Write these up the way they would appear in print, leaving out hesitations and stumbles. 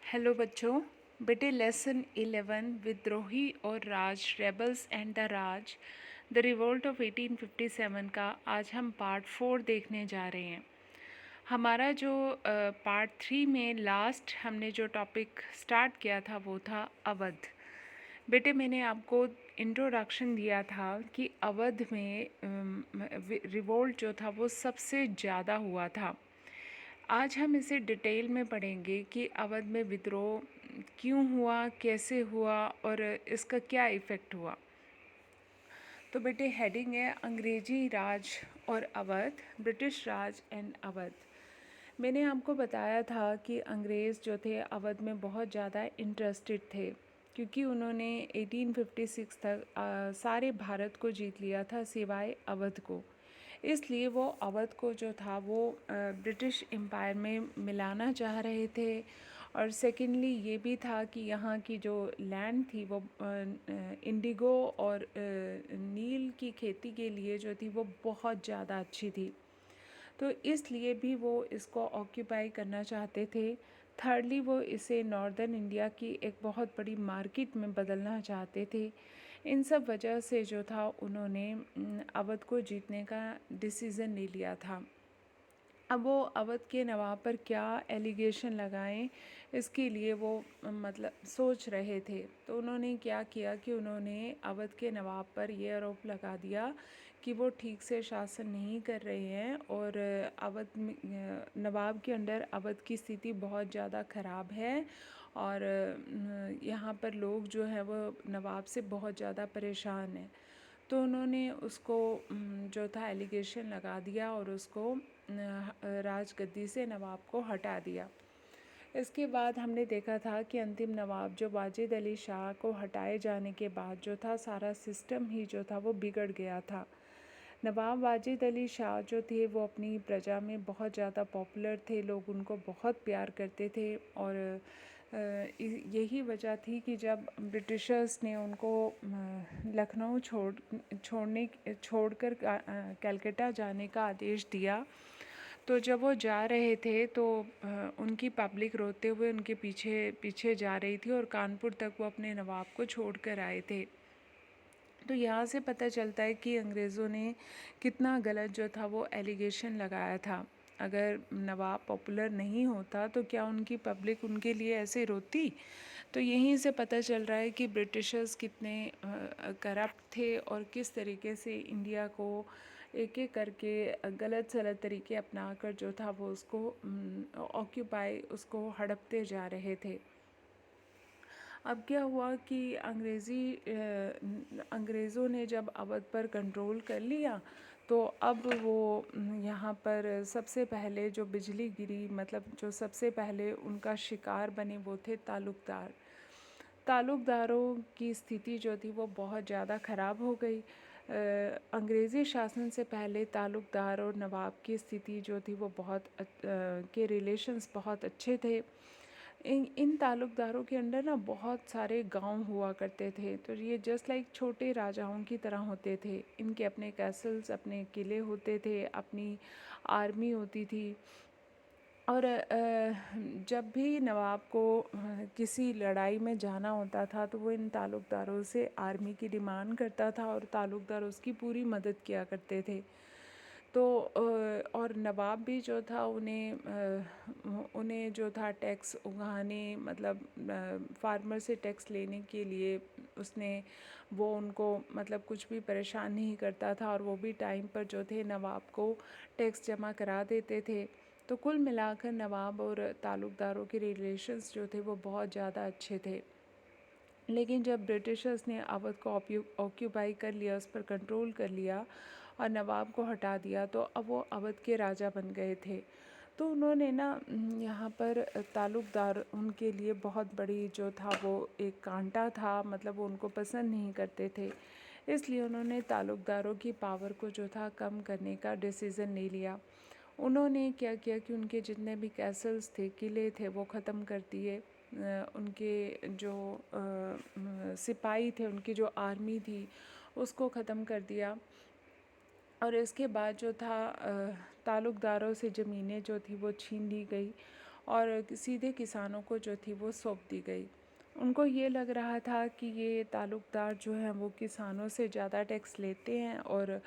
Hello बच्चों। बेटे lesson 11 विद्रोही और Raj rebels and the Raj the revolt of 1857 का आज हम पार्ट 4 देखने जा रहे हैं। हमारा जो पार्ट 3 में लास्ट हमने जो टॉपिक स्टार्ट किया था वो था अवध। बेटे मैंने आपको इंट्रोडक्शन दिया था कि अवध में रिवोल्ट जो था वो सबसे ज़्यादा हुआ था। आज हम इसे डिटेल में पढ़ेंगे कि अवध में विद्रोह क्यों हुआ, कैसे हुआ और इसका क्या इफ़ेक्ट हुआ। तो बेटे हेडिंग है अंग्रेजी राज और Awadh, British Raj and Awadh. मैंने आपको बताया था कि अंग्रेज़ जो थे अवध में बहुत ज़्यादा इंटरेस्टेड थे क्योंकि उन्होंने 1856 तक सारे भारत को जीत लिया था सिवाय अवध को। इसलिए वो अवध को जो था वो ब्रिटिश एम्पायर में मिलाना चाह रहे थे। और सेकेंडली ये भी था कि यहाँ की जो लैंड थी वो इंडिगो और नील की खेती के लिए जो थी वो बहुत ज़्यादा अच्छी थी, तो इसलिए भी वो इसको ऑक्यूपाई करना चाहते थे। थर्डली वो इसे नॉर्दर्न इंडिया की एक बहुत बड़ी मार्केट में बदलना चाहते थे। इन सब वजह से जो था उन्होंने अवध को जीतने का डिसीज़न ले लिया था। अब वो अवध के नवाब पर क्या एलिगेशन लगाएं, इसके लिए वो मतलब सोच रहे थे। तो उन्होंने क्या किया कि उन्होंने अवध के नवाब पर यह आरोप लगा दिया कि वो ठीक से शासन नहीं कर रहे हैं और अवध में नवाब के अंडर अवध की स्थिति बहुत ज़्यादा ख़राब है और यहाँ पर लोग जो है वो नवाब से बहुत ज़्यादा परेशान हैं। तो उन्होंने उसको जो था एलिगेशन लगा दिया और उसको राजगद्दी से नवाब को हटा दिया। इसके बाद हमने देखा था कि अंतिम नवाब जो वाजिद अली शाह को हटाए जाने के बाद जो था सारा सिस्टम ही जो था वो बिगड़ गया था। नवाब वाजिद अली शाह जो थे वो अपनी प्रजा में बहुत ज़्यादा पॉपुलर थे, लोग उनको बहुत प्यार करते थे और यही वजह थी कि जब ब्रिटिशर्स ने उनको लखनऊ छोड़कर कलकत्ता जाने का आदेश दिया, तो जब वो जा रहे थे तो उनकी पब्लिक रोते हुए उनके पीछे पीछे जा रही थी और कानपुर तक वो अपने नवाब को छोड़ कर आए थे। तो यहाँ से पता चलता है कि अंग्रेज़ों ने कितना गलत जो था वो एलिगेशन लगाया था। अगर नवाब पॉपुलर नहीं होता तो क्या उनकी पब्लिक उनके लिए ऐसे रोती? तो यहीं से पता चल रहा है कि ब्रिटिशर्स कितने करप्ट थे और किस तरीके से इंडिया को एक एक करके गलत सलत तरीके अपना कर जो था वो उसको ऑक्यूपाई उसको हड़पते जा रहे थे। अब क्या हुआ कि अंग्रेज़ों ने जब अवध पर कंट्रोल कर लिया तो अब वो यहाँ पर सबसे पहले जो बिजली गिरी, मतलब जो सबसे पहले उनका शिकार बने वो थे तालुकदार। तालुकदारों की स्थिति जो थी वो बहुत ज़्यादा ख़राब हो गई। अंग्रेज़ी शासन से पहले तालुकदार और नवाब की स्थिति जो थी वो के रिलेशंस बहुत अच्छे थे। इन तालुकदारों के अंडर ना बहुत सारे गांव हुआ करते थे, तो ये जस्ट लाइक छोटे राजाओं की तरह होते थे। इनके अपने कैसल्स, अपने किले होते थे, अपनी आर्मी होती थी। और जब भी नवाब को किसी लड़ाई में जाना होता था तो वो इन तालुकदारों से आर्मी की डिमांड करता था और तालुकदार उसकी पूरी मदद किया करते थे। तो और नवाब भी जो था उन्हें जो था टैक्स उगाने, मतलब फार्मर से टैक्स लेने के लिए वो उनको मतलब कुछ भी परेशान नहीं करता था और वो भी टाइम पर जो थे नवाब को टैक्स जमा करा देते थे। तो कुल मिलाकर नवाब और तालुकदारों के रिलेशंस जो थे वो बहुत ज़्यादा अच्छे थे। लेकिन जब ब्रिटिशर्स ने अवध को ऑक्यूपाई कर लिया, उस पर कंट्रोल कर लिया और नवाब को हटा दिया, तो अब वो अवध के राजा बन गए थे। तो उन्होंने ना यहाँ पर तालुकदार उनके लिए बहुत बड़ी जो था वो एक कांटा था, मतलब वो उनको पसंद नहीं करते थे। इसलिए उन्होंने तालुकदारों की पावर को जो था कम करने का डिसीज़न ले लिया। उन्होंने क्या किया कि उनके जितने भी कैसल्स थे, किले थे, वो ख़त्म कर दिए। उनके जो सिपाही थे, उनकी जो आर्मी थी उसको ख़त्म कर दिया। और इसके बाद जो था तालुकदारों से ज़मीनें जो थी वो छीन ली गई और सीधे किसानों को जो थी वो सौंप दी गई। उनको ये लग रहा था कि ये ताल्लुकदार जो हैं वो किसानों से ज़्यादा टैक्स लेते हैं और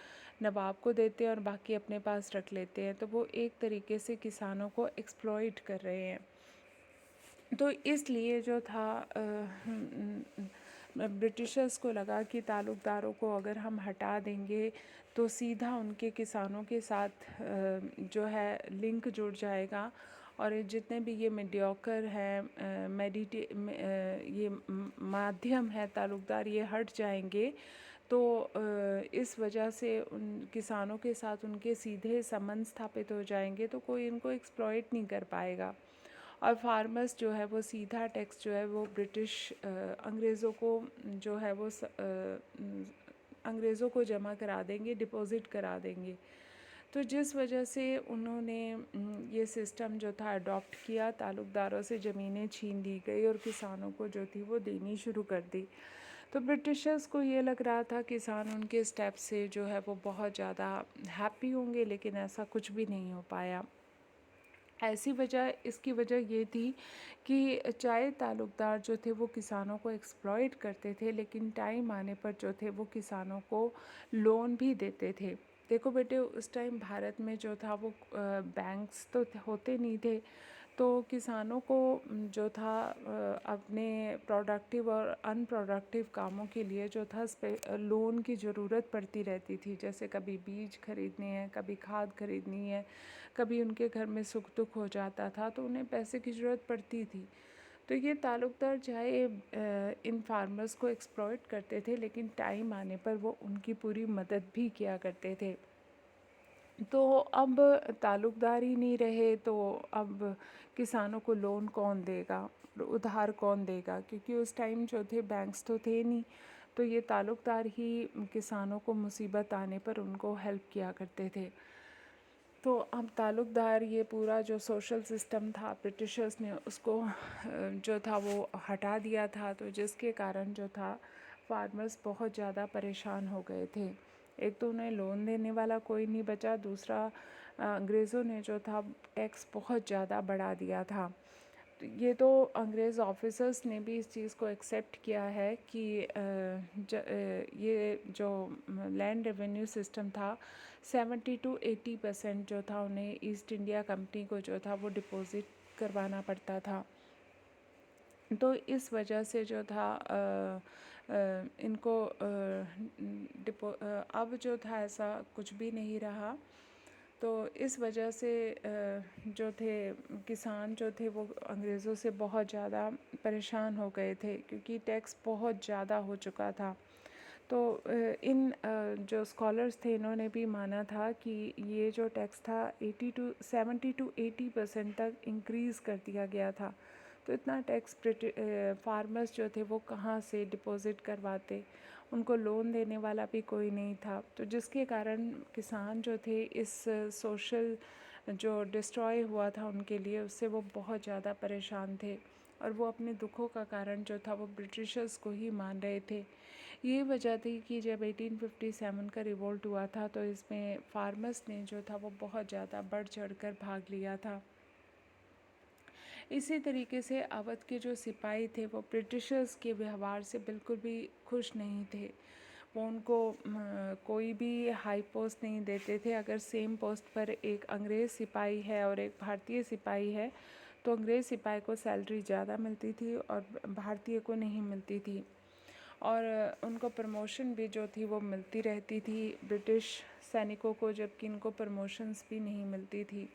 नवाब को देते हैं और बाकी अपने पास रख लेते हैं, तो वो एक तरीके से किसानों को एक्सप्लॉइट कर रहे हैं। तो इसलिए जो था ब्रिटिशर्स को लगा कि ताल्लुकदारों को अगर हम हटा देंगे तो सीधा उनके किसानों के साथ जो है लिंक जुड़ जाएगा और जितने भी ये मीडियोकर हैं ये माध्यम है ताल्लुकदार, ये हट जाएंगे। तो इस वजह से उन किसानों के साथ उनके सीधे संबंध स्थापित हो जाएंगे, तो कोई इनको एक्सप्लॉइट नहीं कर पाएगा और फार्मर्स जो है वो सीधा टैक्स जो है वो ब्रिटिश अंग्रेज़ों को जो है वो अंग्रेज़ों को जमा करा देंगे, डिपॉज़िट करा देंगे। तो जिस वजह से उन्होंने ये सिस्टम जो था अडॉप्ट किया, ताल्लुकदारों से ज़मीनें छीन ली गई और किसानों को जो थी वो देनी शुरू कर दी। तो ब्रिटिशर्स को ये लग रहा था किसान उनके स्टेप से जो है वो बहुत ज़्यादा हैप्पी होंगे, लेकिन ऐसा कुछ भी नहीं हो पाया। इसकी वजह ये थी कि चाहे ताल्लुकदार जो थे वो किसानों को एक्सप्लॉइट करते थे, लेकिन टाइम आने पर जो थे वो किसानों को लोन भी देते थे। देखो बेटे, उस टाइम भारत में जो था वो बैंक्स तो होते नहीं थे, तो किसानों को जो था अपने प्रोडक्टिव और अनप्रोडक्टिव कामों के लिए जो था लोन की ज़रूरत पड़ती रहती थी। जैसे कभी बीज खरीदने हैं, कभी खाद खरीदनी है, कभी उनके घर में सुख दुख हो जाता था तो उन्हें पैसे की ज़रूरत पड़ती थी। तो ये ताल्लुकदार चाहे इन फार्मर्स को एक्सप्लॉइट करते थे, लेकिन टाइम आने पर वो उनकी पूरी मदद भी किया करते थे। तो अब ताल्लुकदार ही नहीं रहे तो अब किसानों को लोन कौन देगा, उधार कौन देगा, क्योंकि उस टाइम जो थे बैंक्स तो थे नहीं। तो ये ताल्लुकदार ही किसानों को मुसीबत आने पर उनको हेल्प किया करते थे। तो अब ताल्लुकदार ये पूरा जो सोशल सिस्टम था ब्रिटिशर्स ने उसको जो था वो हटा दिया था, तो जिसके कारण जो था फार्मर्स बहुत ज़्यादा परेशान हो गए थे। एक तो उन्हें लोन देने वाला कोई नहीं बचा, दूसरा अंग्रेज़ों ने जो था टैक्स बहुत ज़्यादा बढ़ा दिया था। ये तो अंग्रेज़ ऑफिसर्स ने भी इस चीज़ को एक्सेप्ट किया है कि ये जो लैंड रेवेन्यू सिस्टम था 70 to 80% जो था उन्हें ईस्ट इंडिया कंपनी को जो था वो डिपॉज़िट करवाना पड़ता था। तो इस वजह से जो था इनको अब जो था ऐसा कुछ भी नहीं रहा। तो इस वजह से जो थे किसान जो थे वो अंग्रेज़ों से बहुत ज़्यादा परेशान हो गए थे, क्योंकि टैक्स बहुत ज़्यादा हो चुका था। तो इन जो स्कॉलर्स थे इन्होंने भी माना था कि ये जो टैक्स था 70 to 80% तक इंक्रीज़ कर दिया गया था। तो इतना टैक्स फार्मर्स जो थे वो कहाँ से डिपॉज़िट करवाते, उनको लोन देने वाला भी कोई नहीं था। तो जिसके कारण किसान जो थे इस सोशल जो डिस्ट्रॉय हुआ था उनके लिए, उससे वो बहुत ज़्यादा परेशान थे और वो अपने दुखों का कारण जो था वो ब्रिटिशर्स को ही मान रहे थे। ये वजह थी कि जब 1857 का रिवोल्ट हुआ था तो इसमें फार्मर्स ने जो था वो बहुत ज़्यादा बढ़ चढ़ कर भाग लिया था। इसी तरीके से अवध के जो सिपाही थे वो ब्रिटिशर्स के व्यवहार से बिल्कुल भी खुश नहीं थे। वो उनको कोई भी हाई पोस्ट नहीं देते थे। अगर सेम पोस्ट पर एक अंग्रेज़ सिपाही है और एक भारतीय सिपाही है तो अंग्रेज़ सिपाही को सैलरी ज़्यादा मिलती थी और भारतीय को नहीं मिलती थी, और उनको प्रमोशन भी जो थी वो मिलती रहती थी ब्रिटिश सैनिकों को, जबकि इनको प्रमोशंस भी नहीं मिलती थी।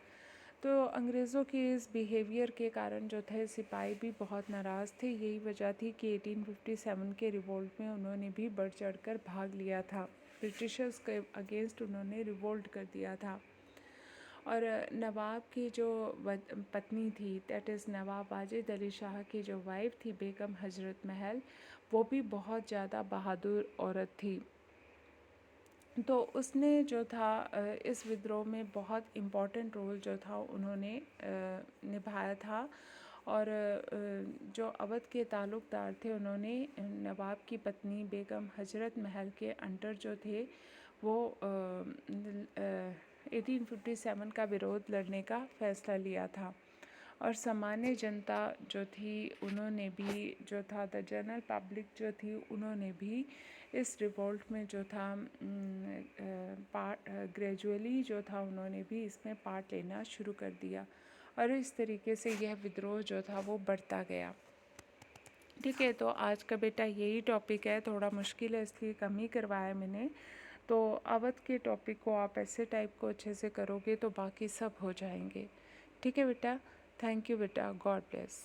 तो अंग्रेज़ों के इस बिहेवियर के कारण जो थे सिपाही भी बहुत नाराज़ थे। यही वजह थी कि 1857 के रिवोल्ट में उन्होंने भी बढ़ चढ़कर भाग लिया था। ब्रिटिशर्स के अगेंस्ट उन्होंने रिवोल्ट कर दिया था। और नवाब की जो पत्नी थी, दैट इज़ नवाब वाजिद अली शाह की जो वाइफ थी बेगम हजरत महल, वो भी बहुत ज़्यादा बहादुर औरत थी। तो उसने जो था इस विद्रोह में बहुत इम्पॉर्टेंट रोल जो था उन्होंने निभाया था। और जो अवध के ताल्लुकदार थे उन्होंने नवाब की पत्नी बेगम हजरत महल के अंडर जो थे वो 1857 का विरोध लड़ने का फ़ैसला लिया था। और सामान्य जनता जो थी उन्होंने भी जो था द जनरल पब्लिक जो थी उन्होंने भी इस रिवोल्ट में जो था ग्रेजुअली जो था उन्होंने भी इसमें पार्ट लेना शुरू कर दिया और इस तरीके से यह विद्रोह जो था वो बढ़ता गया। ठीक है, तो आज का बेटा यही टॉपिक है, थोड़ा मुश्किल है इसलिए कम ही करवाया मैंने। तो अवध के टॉपिक को आप ऐसे टाइप को अच्छे से करोगे तो बाकी सब हो जाएंगे। ठीक है बेटा, थैंक यू बेटा, गॉड ब्लेस।